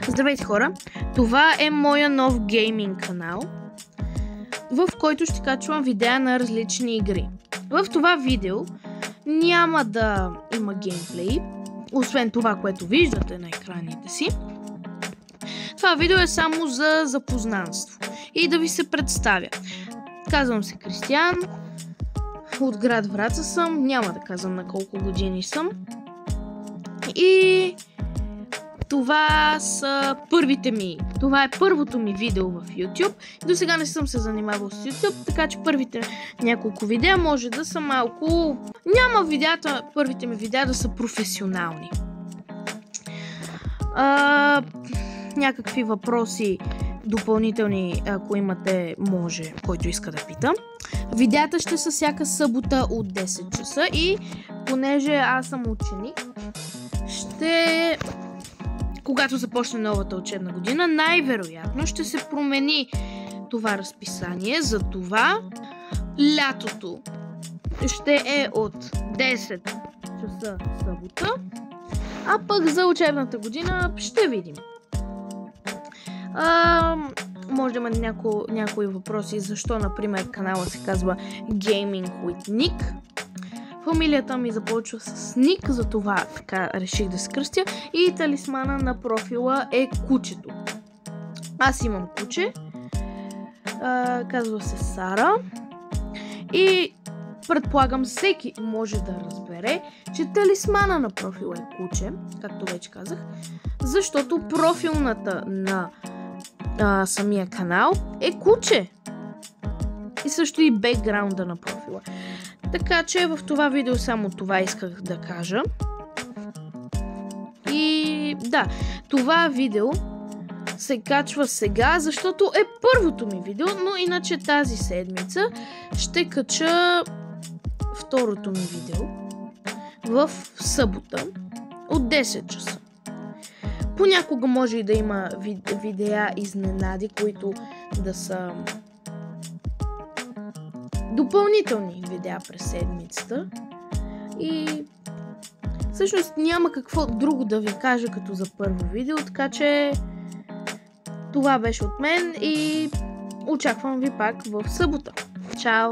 Здравейте хора! Това е моя нов гейминг канал, в който ще качвам видеа на различни игри. В това видео няма да има геймплей, освен това, което виждате на екраните си. Това видео е само за запознанство и да ви се представя. Казвам се Кристиян, от град Враца съм, няма да казвам на колко години съм. И това е първото ми видео в YouTube. До сега не съм се занимавал с YouTube, така че първите няколко видеа може да са малко... Няма първите ми видеа да са професионални. Някакви въпроси допълнителни, ако имате, може, който иска да пита. Видеята ще са всяка събота от 10 часа и понеже аз съм ученик, когато започне новата учебна година, най-вероятно ще се промени това разписание. За това лятото ще е от 10 часа събота, а пък за учебната година ще видим. Може да има някои въпроси, защо, например, канала се казва Gaming with Nick. Фамилията ми започва с Ник, затова така реших да се кръстя. И талисмана на профила е кучето. Аз имам куче. Казва се Сара. И предполагам всеки може да разбере, че талисмана на профила е куче, както вече казах, защото профилната на самия канал е куче. И също и бекграунда на профила. Така че в това видео само това исках да кажа. И да, това видео се качва сега, защото е първото ми видео, но иначе тази седмица ще кача второто ми видео в събота от 10 часа. Понякога може и да има видеа изненади, които да са допълнителни видеа през седмицата. И всъщност няма какво друго да ви кажа като за първо видео, така че това беше от мен и очаквам ви пак в събота. Чао!